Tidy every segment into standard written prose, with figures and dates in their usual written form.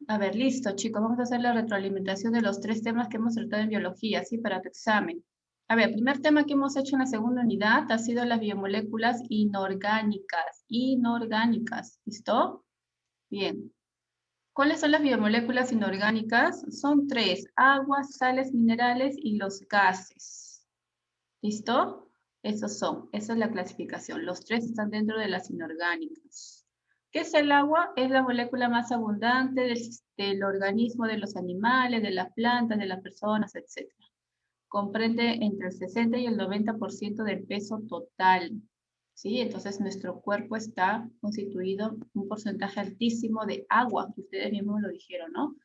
A ver, listo, chicos. Vamos a hacer la retroalimentación de los 3 temas que hemos tratado en biología, ¿sí? Para tu examen. A ver, el primer tema que hemos hecho en la segunda unidad ha sido las biomoléculas inorgánicas. Inorgánicas, ¿listo? Bien. ¿Cuáles son las biomoléculas inorgánicas? Son 3, agua, sales minerales y los gases. ¿Listo? Esos son, esa es la clasificación. Los 3 están dentro de las inorgánicas. ¿Qué es el agua? Es la molécula más abundante del organismo de los animales, de las plantas, de las personas, etc. Comprende entre el 60 y el 90% del peso total. ¿Sí? Entonces nuestro cuerpo está constituido un porcentaje altísimo de agua, que ustedes mismos lo dijeron, ¿no?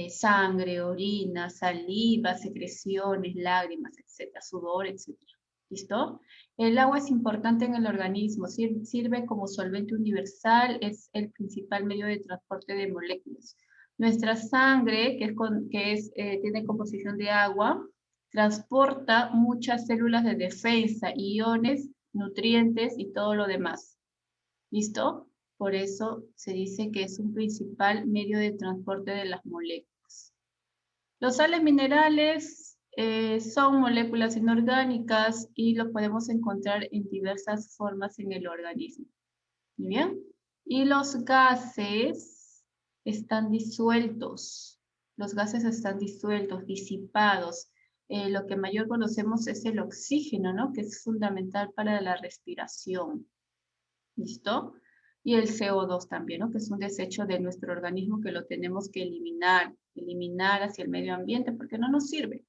Sangre, orina, saliva, secreciones, lágrimas, etcétera, sudor, etcétera. ¿Listo? El agua es importante en el organismo, sirve como solvente universal, es el principal medio de transporte de moléculas. Nuestra sangre, tiene composición de agua, transporta muchas células de defensa, iones, nutrientes y todo lo demás. ¿Listo? Por eso se dice que es un principal medio de transporte de las moléculas. Los sales minerales son moléculas inorgánicas y lo podemos encontrar en diversas formas en el organismo. ¿Muy bien? Y los gases están disueltos. Los gases están disueltos, disipados. Lo que mayor conocemos es el oxígeno, ¿no? Que es fundamental para la respiración. ¿Listo? Y el CO2 también, ¿no? Que es un desecho de nuestro organismo que lo tenemos que eliminar hacia el medio ambiente porque no nos sirve.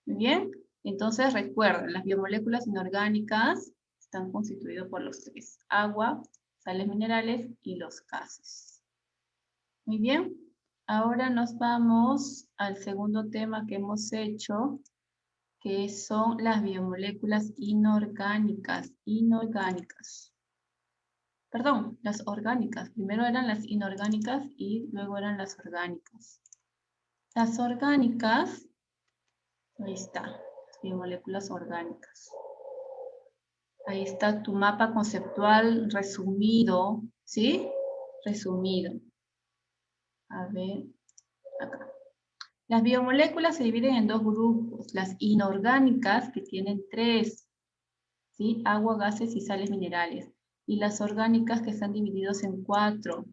¿Muy bien? Entonces recuerden, las biomoléculas inorgánicas están constituidas por los 3. Agua, sales minerales y los gases. Muy bien. Ahora nos vamos al segundo tema que hemos hecho, que son las biomoléculas inorgánicas. Inorgánicas. Perdón, las orgánicas. Primero eran las inorgánicas y luego eran las orgánicas. Las orgánicas, ahí está, biomoléculas orgánicas. Ahí está tu mapa conceptual resumido, ¿sí? Resumido. A ver, acá. Las biomoléculas se dividen en 2 grupos. Las inorgánicas, que tienen 3, ¿sí? Agua, gases y sales minerales. Y las orgánicas, que están divididos en 4.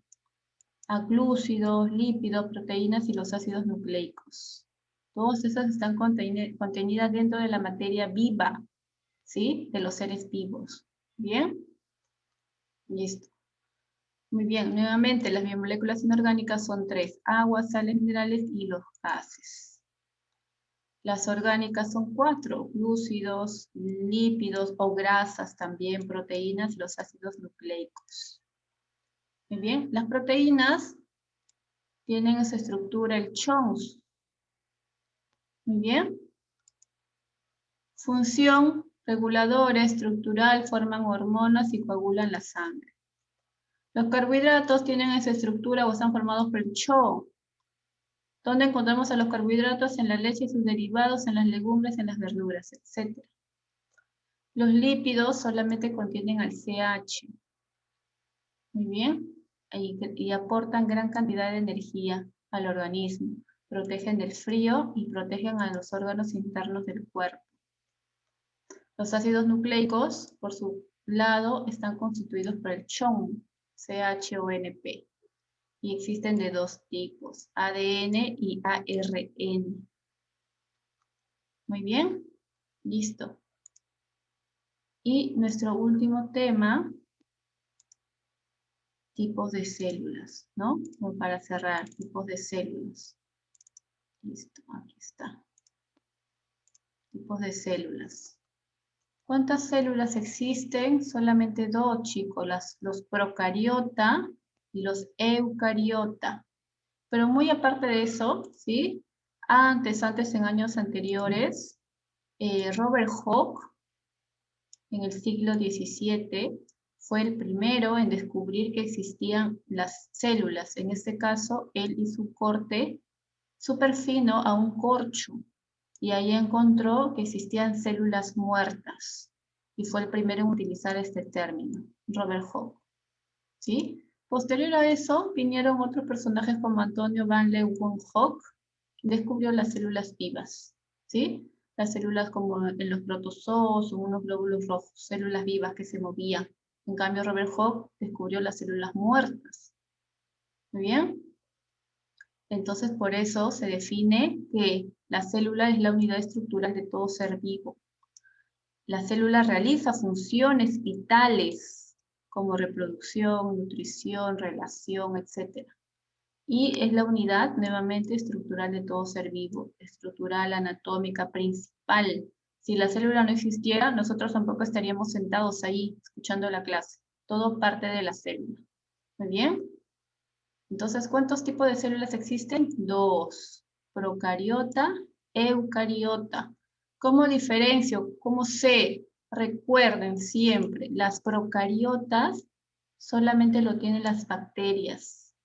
Glúcidos, lípidos, proteínas y los ácidos nucleicos. Todas esas están contenidas dentro de la materia viva, ¿sí? De los seres vivos. ¿Bien? Listo. Muy bien, nuevamente las biomoléculas inorgánicas son 3, agua, sales minerales y los gases. Las orgánicas son 4, glúcidos, lípidos o grasas también, proteínas y los ácidos nucleicos. Muy bien, las proteínas tienen esa estructura, el CHONS. Muy bien. Función reguladora estructural, forman hormonas y coagulan la sangre. Los carbohidratos tienen esa estructura o están formados por el CHO. ¿Dónde encontramos a los carbohidratos? En la leche y sus derivados, en las legumbres, en las verduras, etc. Los lípidos solamente contienen al CH. Muy bien. Y aportan gran cantidad de energía al organismo. Protegen del frío y protegen a los órganos internos del cuerpo. Los ácidos nucleicos, por su lado, están constituidos por el CHON, CHONP. Y existen de 2 tipos, ADN y ARN. Muy bien, listo. Y nuestro último tema, tipos de células, ¿no? Como para cerrar, tipos de células. Listo, aquí está. Tipos de células. ¿Cuántas células existen? Solamente 2, chicos, los procariota y los eucariota. Pero muy aparte de eso, ¿sí? Antes en años anteriores, Robert Hooke, en el siglo XVII, fue el primero en descubrir que existían las células. En este caso, él hizo un corte súper fino a un corcho y ahí encontró que existían células muertas y fue el primero en utilizar este término, Robert Hooke, ¿sí? Posterior a eso, vinieron otros personajes como Antonio van Leeuwenhoek, que descubrió las células vivas, ¿sí? Las células como en los protozoos o unos glóbulos rojos, células vivas que se movían. En cambio, Robert Hooke descubrió las células muertas. ¿Muy bien? Entonces, por eso se define que la célula es la unidad estructural de todo ser vivo. La célula realiza funciones vitales como reproducción, nutrición, relación, etc. Y es la unidad, nuevamente, estructural de todo ser vivo, estructural, anatómica, principal. Si la célula no existiera, nosotros tampoco estaríamos sentados ahí escuchando la clase. Todo parte de la célula. ¿Muy bien? Entonces, ¿cuántos tipos de células existen? 2. Procariota, eucariota. ¿Cómo diferencio? ¿Cómo sé? Recuerden siempre, las procariotas solamente lo tienen las bacterias.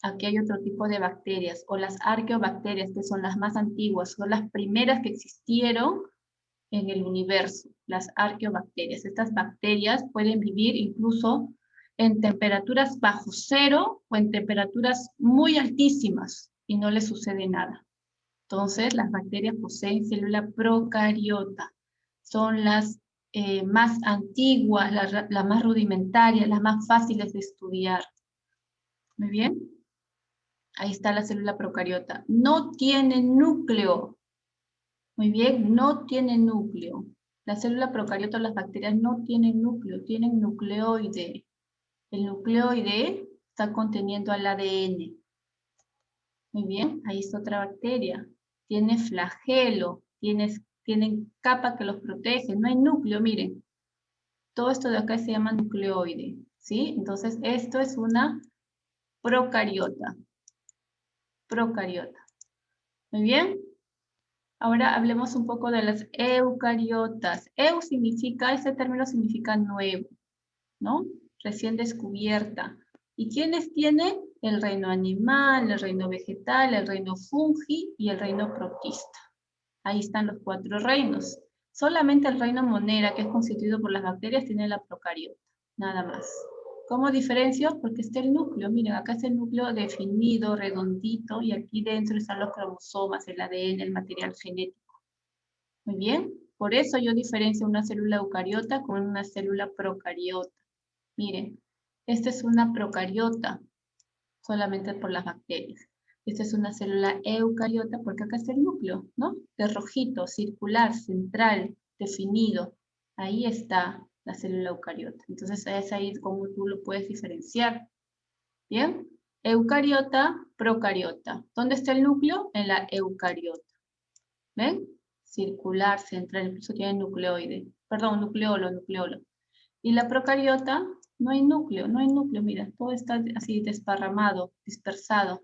Aquí hay otro tipo de bacterias, o las arqueobacterias, que son las más antiguas, son las primeras que existieron en el universo, las arqueobacterias. Estas bacterias pueden vivir incluso en temperaturas bajo cero o en temperaturas muy altísimas y no les sucede nada. Entonces, las bacterias poseen célula procariota. Son las más antiguas, las más rudimentarias, las más fáciles de estudiar. Muy bien. Ahí está la célula procariota. No tiene núcleo. Muy bien, no tiene núcleo. La célula procariota, las bacterias no tienen núcleo, tienen nucleoide. El nucleoide está conteniendo al ADN. Muy bien, ahí está otra bacteria. Tiene flagelo, tienen capa que los protege. No hay núcleo, miren. Todo esto de acá se llama nucleoide. ¿Sí? Entonces, esto es una procariota. Procariota. Muy bien. Ahora hablemos un poco de las eucariotas. Este término significa nuevo, ¿no? Recién descubierta. ¿Y quiénes tienen? El reino animal, el reino vegetal, el reino fungi y el reino protista. Ahí están los 4 reinos. Solamente el reino monera, que es constituido por las bacterias, tiene la procariota. Nada más. ¿Cómo diferencio? Porque está el núcleo. Miren, acá está el núcleo definido, redondito, y aquí dentro están los cromosomas, el ADN, el material genético. Muy bien. Por eso yo diferencio una célula eucariota con una célula procariota. Miren, esta es una procariota, solamente por las bacterias. Esta es una célula eucariota porque acá está el núcleo, ¿no? De rojito, circular, central, definido. Ahí está la célula eucariota. Entonces es ahí como tú lo puedes diferenciar. ¿Bien? Eucariota, procariota. ¿Dónde está el núcleo? En la eucariota. ¿Ven? Circular, central, incluso tiene nucleoide. Perdón, nucleolo. Y la procariota, no hay núcleo, mira, todo está así desparramado, dispersado.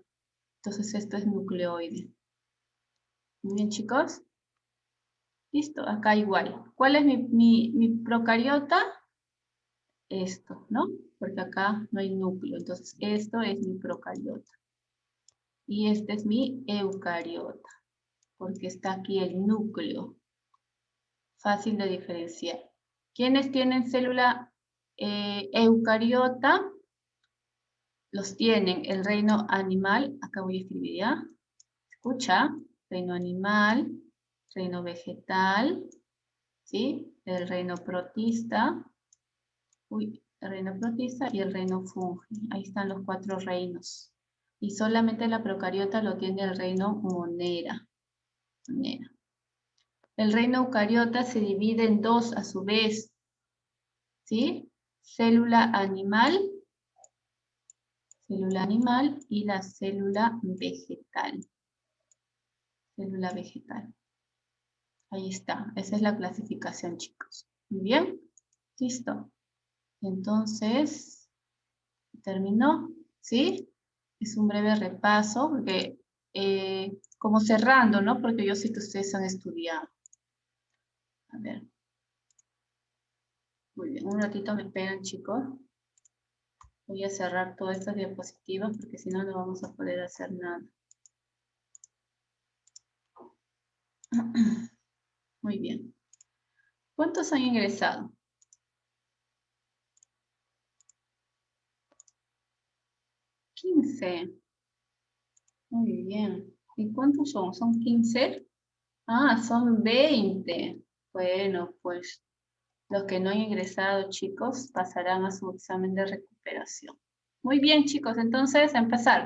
Entonces esto es nucleoide. Muy bien, chicos. Listo, acá igual. ¿Cuál es mi procariota? Esto, ¿no? Porque acá no hay núcleo, entonces esto es mi procariota. Y este es mi eucariota, porque está aquí el núcleo. Fácil de diferenciar. ¿Quiénes tienen célula eucariota? Los tienen el reino animal, acá voy a escribir ya, escucha, reino animal, reino vegetal, ¿sí? El reino protista, el reino protista y el reino fungi. Ahí están los 4 reinos. Y solamente la procariota lo tiene el reino monera. El reino eucariota se divide en 2 a su vez, ¿sí? Célula animal y la célula vegetal. Célula vegetal. Ahí está, esa es la clasificación, chicos. Muy bien, listo. Entonces, terminó, ¿sí? Es un breve repaso, porque como cerrando, ¿no? Porque yo sé que ustedes han estudiado. A ver. Muy bien, un ratito me esperan, chicos. Voy a cerrar todas estas diapositivas porque si no, no vamos a poder hacer nada. Muy bien. ¿Cuántos han ingresado? 15. Muy bien. ¿Y cuántos son? ¿Son 15? Ah, son 20. Bueno, pues los que no han ingresado, chicos, pasarán a su examen de recuperación. Muy bien, chicos, entonces, a empezar.